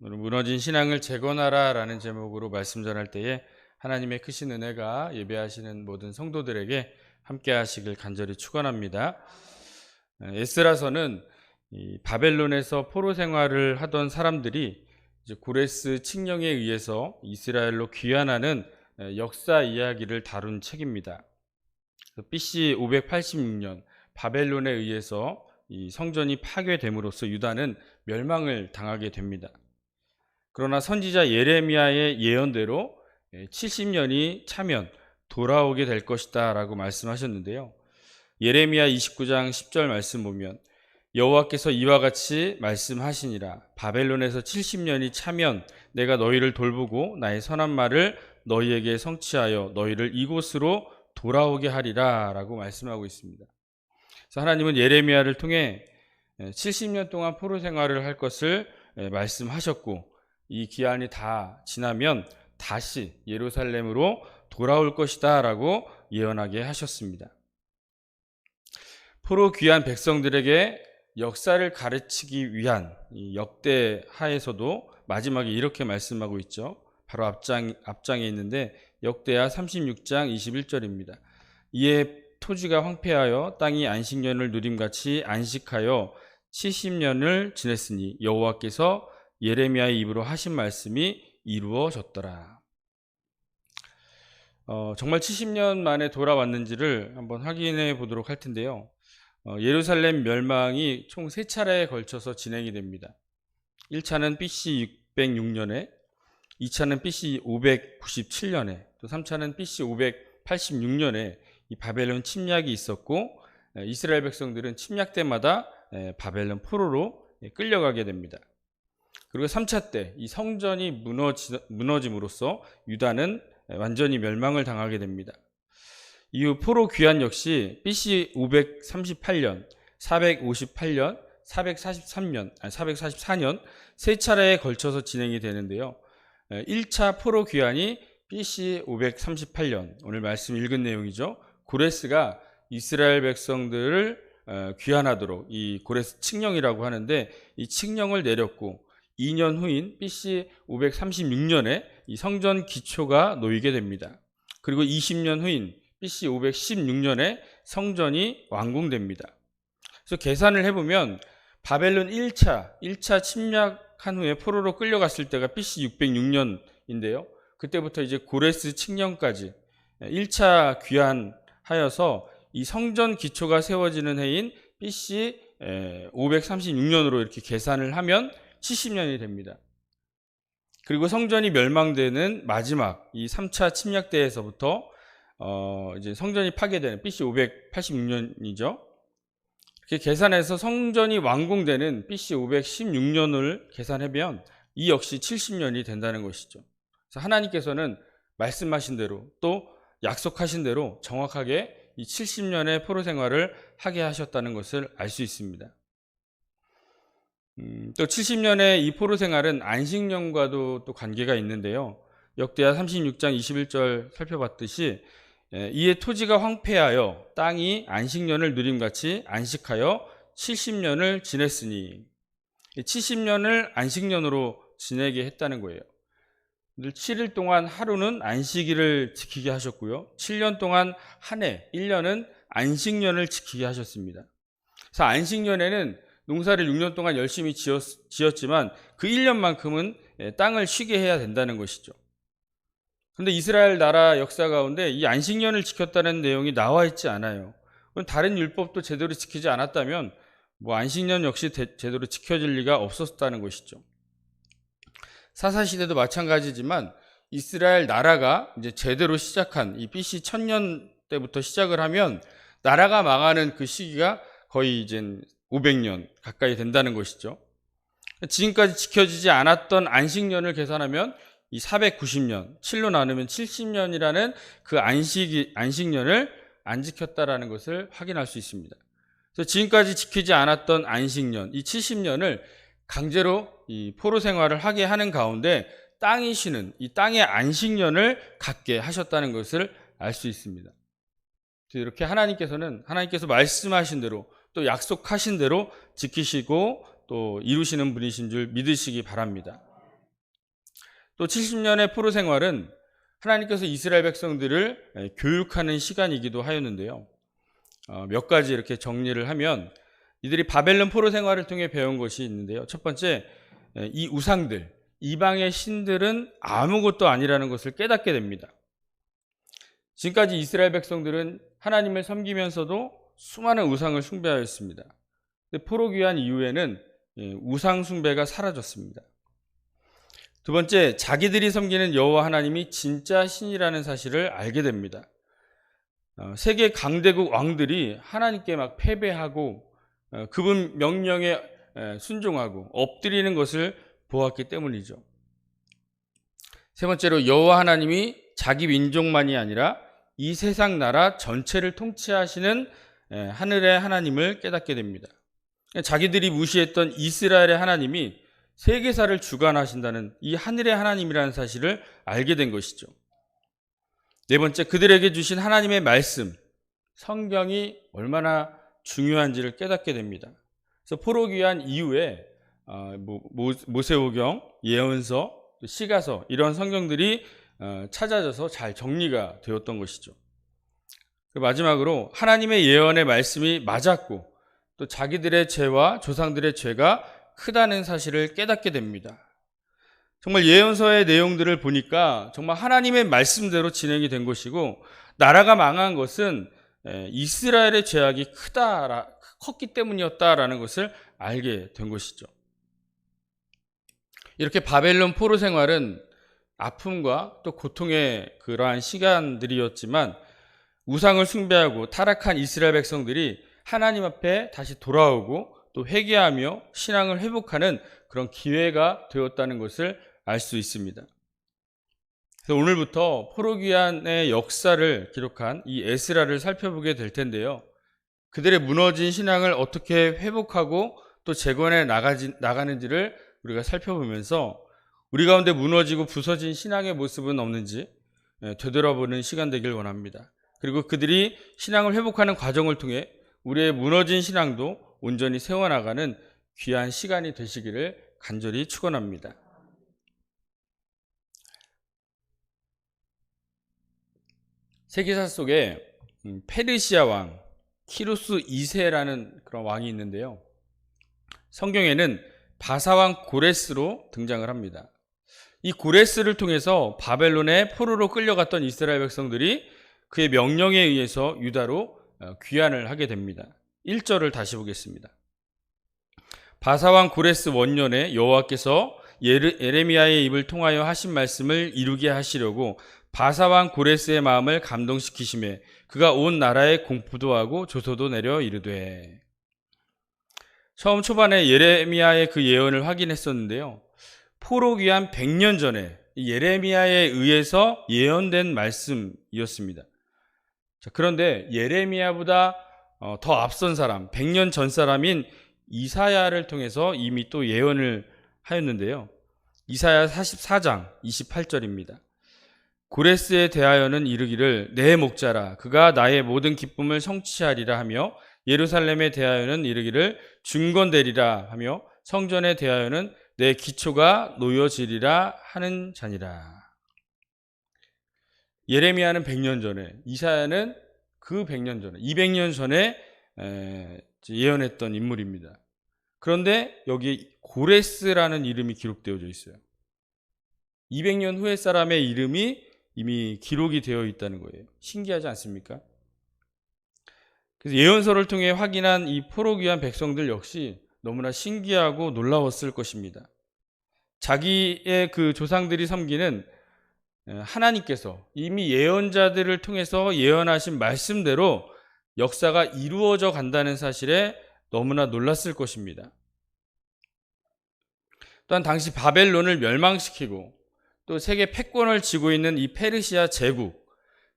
오늘 무너진 신앙을 재건하라 라는 제목으로 말씀 전할 때에 하나님의 크신 은혜가 예배하시는 모든 성도들에게 함께 하시길 간절히 축원합니다. 에스라서는 이 바벨론에서 포로 생활을 하던 사람들이 이제 고레스 칙령에 의해서 이스라엘로 귀환하는 역사 이야기를 다룬 책입니다. BC 586년 바벨론에 의해서 이 성전이 파괴됨으로써 유다는 멸망을 당하게 됩니다. 그러나 선지자 예레미야의 예언대로 70년이 차면 돌아오게 될 것이다 라고 말씀하셨는데요. 예레미야 29장 10절 말씀 보면 여호와께서 이와 같이 말씀하시니라. 바벨론에서 70년이 차면 내가 너희를 돌보고 나의 선한 말을 너희에게 성취하여 너희를 이곳으로 돌아오게 하리라 라고 말씀하고 있습니다. 그래서 하나님은 예레미야를 통해 70년 동안 포로 생활을 할 것을 말씀하셨고 이 기한이 다 지나면 다시 예루살렘으로 돌아올 것이다 라고 예언하게 하셨습니다. 포로 귀한 백성들에게 역사를 가르치기 위한 이 역대하에서도 마지막에 이렇게 말씀하고 있죠. 바로 앞장에 있는데 역대하 36장 21절입니다. 이에 토지가 황폐하여 땅이 안식년을 누림같이 안식하여 70년을 지냈으니 여호와께서 예레미야의 입으로 하신 말씀이 이루어졌더라. 정말 70년 만에 돌아왔는지를 한번 확인해 보도록 할 텐데요. 예루살렘 멸망이 총 3차례에 걸쳐서 진행이 됩니다. 1차는 BC 606년에, 2차는 BC 597년에, 또 3차는 BC 586년에 이 바벨론 침략이 있었고 이스라엘 백성들은 침략 때마다 바벨론 포로로 끌려가게 됩니다. 그리고 3차 때 이 성전이 무너짐으로써 유다는 완전히 멸망을 당하게 됩니다. 이후 포로 귀환 역시 BC 538년, 458년, 444년 세 차례에 걸쳐서 진행이 되는데요. 1차 포로 귀환이 BC 538년, 오늘 말씀 읽은 내용이죠. 고레스가 이스라엘 백성들을 귀환하도록 이 고레스 칙령이라고 하는데 이 칙령을 내렸고 2년 후인 BC 536년에 이 성전 기초가 놓이게 됩니다. 그리고 20년 후인 BC 516년에 성전이 완공됩니다. 그래서 계산을 해보면 바벨론 1차 침략한 후에 포로로 끌려갔을 때가 BC 606년인데요. 그때부터 이제 고레스 칙령까지 1차 귀환하여서 이 성전 기초가 세워지는 해인 BC 536년으로 이렇게 계산을 하면 70년이 됩니다. 그리고 성전이 멸망되는 마지막 이 3차 침략 때에서부터 이제 성전이 파괴되는 BC 586년이죠. 이렇게 계산해서 성전이 완공되는 BC 516년을 계산하면 이 역시 70년이 된다는 것이죠. 그래서 하나님께서는 말씀하신 대로 또 약속하신 대로 정확하게 이 70년의 포로 생활을 하게 하셨다는 것을 알 수 있습니다. 또 70년의 이 포로 생활은 안식년과도 또 관계가 있는데요. 역대하 36장 21절 살펴봤듯이 이에 토지가 황폐하여 땅이 안식년을 누림같이 안식하여 70년을 지냈으니 70년을 안식년으로 지내게 했다는 거예요. 7일 동안 하루는 안식일을 지키게 하셨고요. 7년 동안 한 해, 1년은 안식년을 지키게 하셨습니다. 그래서 안식년에는 농사를 6년 동안 열심히 지었지만 그 1년만큼은 땅을 쉬게 해야 된다는 것이죠. 그런데 이스라엘 나라 역사 가운데 이 안식년을 지켰다는 내용이 나와 있지 않아요. 다른 율법도 제대로 지키지 않았다면 안식년 역시 제대로 지켜질 리가 없었다는 것이죠. 사사시대도 마찬가지지만 이스라엘 나라가 이제 제대로 시작한 이 BC 1000년 때부터 시작을 하면 나라가 망하는 그 시기가 거의 이제 500년 가까이 된다는 것이죠. 지금까지 지켜지지 않았던 안식년을 계산하면 이 490년, 7로 나누면 70년이라는 그 안식년을 안 지켰다라는 것을 확인할 수 있습니다. 그래서 지금까지 지키지 않았던 안식년, 이 70년을 강제로 이 포로 생활을 하게 하는 가운데 땅이 쉬는 이 땅의 안식년을 갖게 하셨다는 것을 알 수 있습니다. 이렇게 하나님께서 말씀하신 대로 또 약속하신 대로 지키시고 또 이루시는 분이신 줄 믿으시기 바랍니다. 또 70년의 포로 생활은 하나님께서 이스라엘 백성들을 교육하는 시간이기도 하였는데요. 몇 가지 이렇게 정리를 하면 이들이 바벨론 포로 생활을 통해 배운 것이 있는데요. 첫 번째, 이 우상들, 이방의 신들은 아무것도 아니라는 것을 깨닫게 됩니다. 지금까지 이스라엘 백성들은 하나님을 섬기면서도 수많은 우상을 숭배하였습니다. 포로 귀환 이후에는 우상 숭배가 사라졌습니다. 두 번째, 자기들이 섬기는 여호와 하나님이 진짜 신이라는 사실을 알게 됩니다. 세계 강대국 왕들이 하나님께 막 패배하고 그분 명령에 순종하고 엎드리는 것을 보았기 때문이죠. 세 번째로, 여호와 하나님이 자기 민족만이 아니라 이 세상 나라 전체를 통치하시는 하늘의 하나님을 깨닫게 됩니다. 자기들이 무시했던 이스라엘의 하나님이 세계사를 주관하신다는 이 하늘의 하나님이라는 사실을 알게 된 것이죠. 네 번째, 그들에게 주신 하나님의 말씀, 성경이 얼마나 중요한지를 깨닫게 됩니다. 그래서 포로 귀환 이후에 모세오경, 예언서, 시가서 이런 성경들이 찾아져서 잘 정리가 되었던 것이죠. 마지막으로 하나님의 예언의 말씀이 맞았고 또 자기들의 죄와 조상들의 죄가 크다는 사실을 깨닫게 됩니다. 정말 예언서의 내용들을 보니까 정말 하나님의 말씀대로 진행이 된 것이고 나라가 망한 것은 이스라엘의 죄악이 컸기 때문이었다라는 것을 알게 된 것이죠. 이렇게 바벨론 포로 생활은 아픔과 또 고통의 그러한 시간들이었지만 우상을 숭배하고 타락한 이스라엘 백성들이 하나님 앞에 다시 돌아오고 또 회개하며 신앙을 회복하는 그런 기회가 되었다는 것을 알 수 있습니다. 그래서 오늘부터 포로 귀환의 역사를 기록한 이 에스라를 살펴보게 될 텐데요. 그들의 무너진 신앙을 어떻게 회복하고 또 재건해 나가는지를 우리가 살펴보면서 우리 가운데 무너지고 부서진 신앙의 모습은 없는지 되돌아보는 시간 되길 원합니다. 그리고 그들이 신앙을 회복하는 과정을 통해 우리의 무너진 신앙도 온전히 세워나가는 귀한 시간이 되시기를 간절히 축원합니다. 세계사 속에 페르시아 왕 키루스 2세라는 그런 왕이 있는데요. 성경에는 바사왕 고레스로 등장을 합니다. 이 고레스를 통해서 바벨론의 포로로 끌려갔던 이스라엘 백성들이 그의 명령에 의해서 유다로 귀환을 하게 됩니다. 1절을 다시 보겠습니다. 바사왕 고레스 원년에 여호와께서 예레미야의 입을 통하여 하신 말씀을 이루게 하시려고 바사왕 고레스의 마음을 감동시키시매 그가 온 나라에 공포도 하고 조소도 내려 이르되. 처음 초반에 예레미야의 그 예언을 확인했었는데요. 포로 귀환 100년 전에 예레미야에 의해서 예언된 말씀이었습니다. 그런데 예레미야보다 더 앞선 사람, 100년 전 사람인 이사야를 통해서 이미 또 예언을 하였는데요. 이사야 44장 28절입니다. 고레스에 대하여는 이르기를 내 목자라 그가 나의 모든 기쁨을 성취하리라 하며 예루살렘에 대하여는 이르기를 중건되리라 하며 성전에 대하여는 내 기초가 놓여지리라 하는 자니라. 예레미야는 100년 전에, 이사야는 그 100년 전에, 200년 전에 예언했던 인물입니다. 그런데 여기 고레스라는 이름이 기록되어져 있어요. 200년 후의 사람의 이름이 이미 기록이 되어 있다는 거예요. 신기하지 않습니까? 그래서 예언서를 통해 확인한 이 포로 귀한 백성들 역시 너무나 신기하고 놀라웠을 것입니다. 자기의 그 조상들이 섬기는 하나님께서 이미 예언자들을 통해서 예언하신 말씀대로 역사가 이루어져 간다는 사실에 너무나 놀랐을 것입니다. 또한 당시 바벨론을 멸망시키고 또 세계 패권을 쥐고 있는 이 페르시아 제국,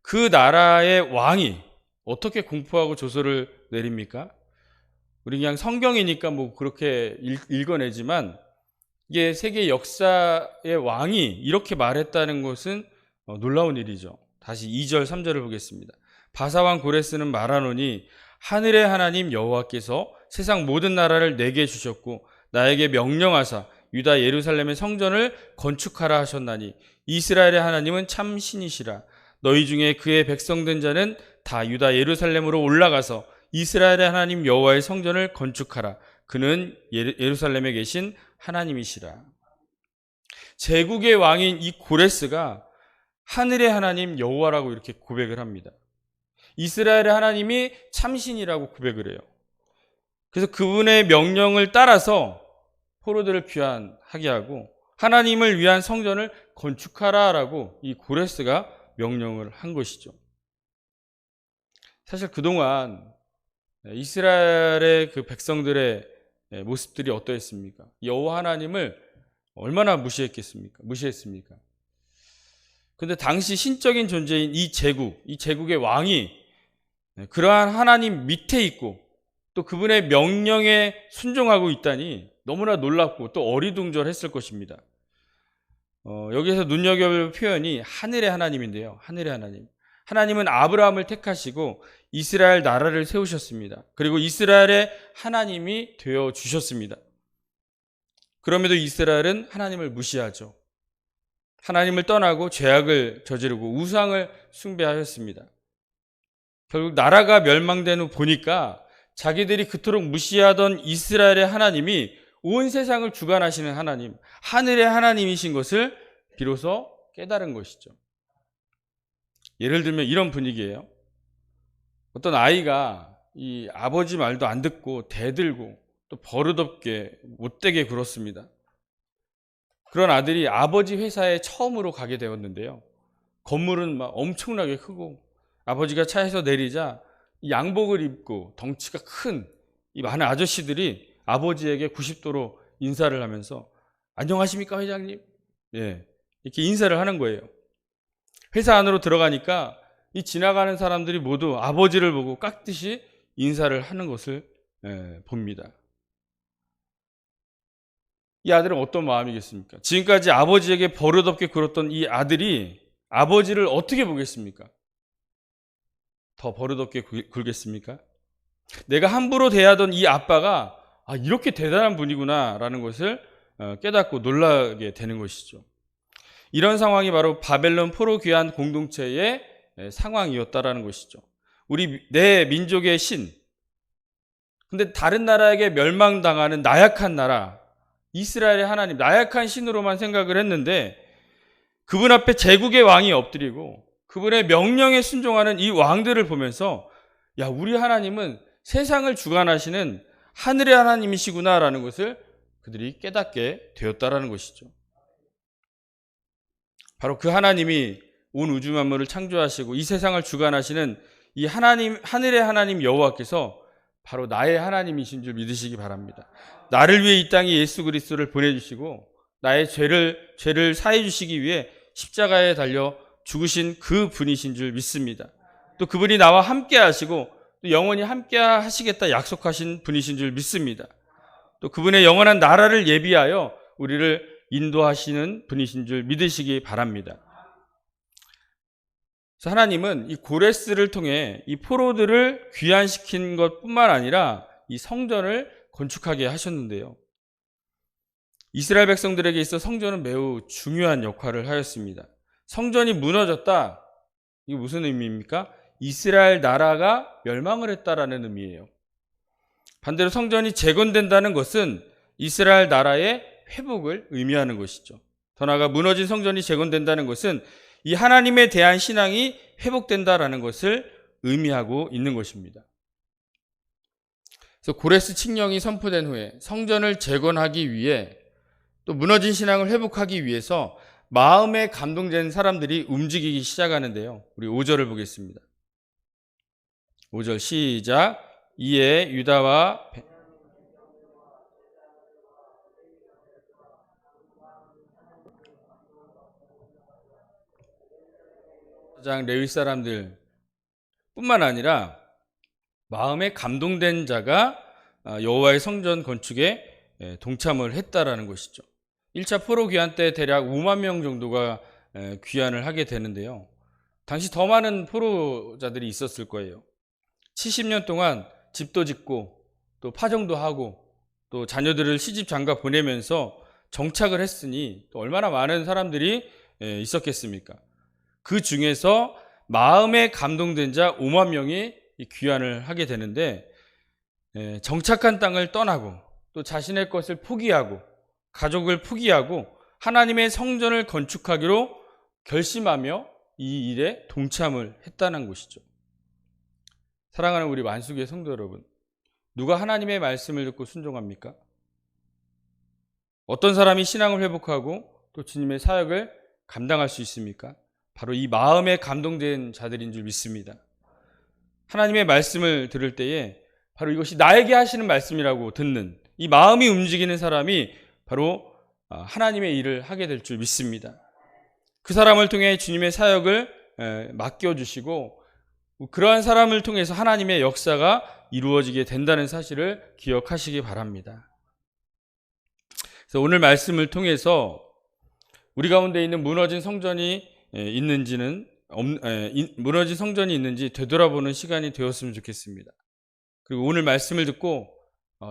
그 나라의 왕이 어떻게 공포하고 조소를 내립니까? 우리 그냥 성경이니까 뭐 그렇게 읽어내지만 이게 세계 역사의 왕이 이렇게 말했다는 것은 놀라운 일이죠. 다시 2절, 3절을 보겠습니다. 바사왕 고레스는 말하노니 하늘의 하나님 여호와께서 세상 모든 나라를 내게 주셨고 나에게 명령하사 유다 예루살렘의 성전을 건축하라 하셨나니 이스라엘의 하나님은 참 신이시라. 너희 중에 그의 백성된 자는 다 유다 예루살렘으로 올라가서 이스라엘의 하나님 여호와의 성전을 건축하라. 그는 예루살렘에 계신 하나님이시라. 제국의 왕인 이 고레스가 하늘의 하나님 여호와라고 이렇게 고백을 합니다. 이스라엘의 하나님이 참신이라고 고백을 해요. 그래서 그분의 명령을 따라서 포로들을 귀환하게 하고 하나님을 위한 성전을 건축하라라고 이 고레스가 명령을 한 것이죠. 사실 그동안 이스라엘의 그 백성들의 모습들이 어떠했습니까? 여호와 하나님을 얼마나 무시했습니까? 근데 당시 신적인 존재인 이 제국의 왕이 그러한 하나님 밑에 있고 또 그분의 명령에 순종하고 있다니 너무나 놀랍고 또 어리둥절했을 것입니다. 여기서 눈여겨볼 표현이 하늘의 하나님인데요. 하늘의 하나님. 하나님은 아브라함을 택하시고 이스라엘 나라를 세우셨습니다. 그리고 이스라엘의 하나님이 되어 주셨습니다. 그럼에도 이스라엘은 하나님을 무시하죠. 하나님을 떠나고 죄악을 저지르고 우상을 숭배하였습니다. 결국 나라가 멸망된 후 보니까 자기들이 그토록 무시하던 이스라엘의 하나님이 온 세상을 주관하시는 하나님, 하늘의 하나님이신 것을 비로소 깨달은 것이죠. 예를 들면 이런 분위기예요. 어떤 아이가 이 아버지 말도 안 듣고 대들고 또 버릇없게 못되게 굴었습니다. 그런 아들이 아버지 회사에 처음으로 가게 되었는데요. 건물은 막 엄청나게 크고 아버지가 차에서 내리자 양복을 입고 덩치가 큰 이 많은 아저씨들이 아버지에게 90도로 인사를 하면서 안녕하십니까 회장님? 예, 이렇게 인사를 하는 거예요. 회사 안으로 들어가니까 이 지나가는 사람들이 모두 아버지를 보고 깍듯이 인사를 하는 것을 봅니다. 이 아들은 어떤 마음이겠습니까? 지금까지 아버지에게 버릇없게 굴었던 이 아들이 아버지를 어떻게 보겠습니까? 더 버릇없게 굴겠습니까? 내가 함부로 대하던 이 아빠가 이렇게 대단한 분이구나 라는 것을 깨닫고 놀라게 되는 것이죠. 이런 상황이 바로 바벨론 포로 귀환 공동체의 상황이었다라는 것이죠. 내 민족의 신, 근데 다른 나라에게 멸망당하는 나약한 나라, 이스라엘의 하나님, 나약한 신으로만 생각을 했는데 그분 앞에 제국의 왕이 엎드리고 그분의 명령에 순종하는 이 왕들을 보면서 우리 하나님은 세상을 주관하시는 하늘의 하나님이시구나라는 것을 그들이 깨닫게 되었다라는 것이죠. 바로 그 하나님이 온 우주 만물을 창조하시고 이 세상을 주관하시는 이 하늘의 하나님 여호와께서 바로 나의 하나님이신 줄 믿으시기 바랍니다. 나를 위해 이 땅에 예수 그리스도를 보내주시고 나의 죄를 사해 주시기 위해 십자가에 달려 죽으신 그 분이신 줄 믿습니다. 또 그분이 나와 함께 하시고 또 영원히 함께 하시겠다 약속하신 분이신 줄 믿습니다. 또 그분의 영원한 나라를 예비하여 우리를 인도하시는 분이신 줄 믿으시기 바랍니다. 그래서 하나님은 이 고레스를 통해 이 포로들을 귀환시킨 것뿐만 아니라 이 성전을 건축하게 하셨는데요. 이스라엘 백성들에게 있어 성전은 매우 중요한 역할을 하였습니다. 성전이 무너졌다. 이게 무슨 의미입니까? 이스라엘 나라가 멸망을 했다라는 의미예요. 반대로 성전이 재건된다는 것은 이스라엘 나라의 회복을 의미하는 것이죠. 더 나아가 무너진 성전이 재건된다는 것은 이 하나님에 대한 신앙이 회복된다라는 것을 의미하고 있는 것입니다. 그래서 고레스 칙령이 선포된 후에 성전을 재건하기 위해 또 무너진 신앙을 회복하기 위해서 마음에 감동된 사람들이 움직이기 시작하는데요. 우리 5절을 보겠습니다. 5절 시작. 이에 유다와 레위 사람들 뿐만 아니라 마음에 감동된 자가 여호와의 성전 건축에 동참을 했다라는 것이죠. 1차 포로 귀환 때 대략 5만 명 정도가 귀환을 하게 되는데요. 당시 더 많은 포로자들이 있었을 거예요. 70년 동안 집도 짓고 또 파종도 하고 또 자녀들을 시집 장가 보내면서 정착을 했으니 또 얼마나 많은 사람들이 있었겠습니까? 그 중에서 마음에 감동된 자 5만 명이 귀환을 하게 되는데, 정착한 땅을 떠나고 또 자신의 것을 포기하고 가족을 포기하고 하나님의 성전을 건축하기로 결심하며 이 일에 동참을 했다는 것이죠. 사랑하는 우리 만수교회 성도 여러분, 누가 하나님의 말씀을 듣고 순종합니까? 어떤 사람이 신앙을 회복하고 또 주님의 사역을 감당할 수 있습니까? 바로 이 마음에 감동된 자들인 줄 믿습니다. 하나님의 말씀을 들을 때에 바로 이것이 나에게 하시는 말씀이라고 듣는 이 마음이 움직이는 사람이 바로 하나님의 일을 하게 될 줄 믿습니다. 그 사람을 통해 주님의 사역을 맡겨주시고 그러한 사람을 통해서 하나님의 역사가 이루어지게 된다는 사실을 기억하시기 바랍니다. 그래서 오늘 말씀을 통해서 우리 가운데 있는 무너진 성전이 있는지 되돌아보는 시간이 되었으면 좋겠습니다. 그리고 오늘 말씀을 듣고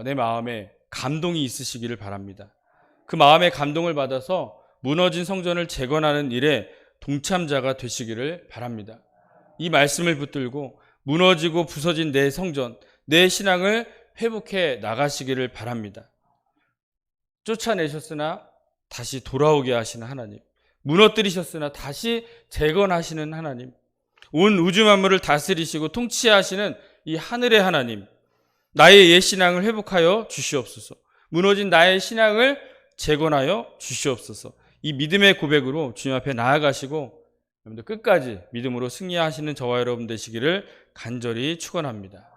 내 마음에 감동이 있으시기를 바랍니다. 그 마음의 감동을 받아서 무너진 성전을 재건하는 일에 동참자가 되시기를 바랍니다. 이 말씀을 붙들고 무너지고 부서진 내 성전, 내 신앙을 회복해 나가시기를 바랍니다. 쫓아내셨으나 다시 돌아오게 하시는 하나님, 무너뜨리셨으나 다시 재건하시는 하나님, 온 우주 만물을 다스리시고 통치하시는 이 하늘의 하나님, 나의 옛 신앙을 회복하여 주시옵소서. 무너진 나의 신앙을 재건하여 주시옵소서. 이 믿음의 고백으로 주님 앞에 나아가시고 여러분들 끝까지 믿음으로 승리하시는 저와 여러분 되시기를 간절히 축원합니다.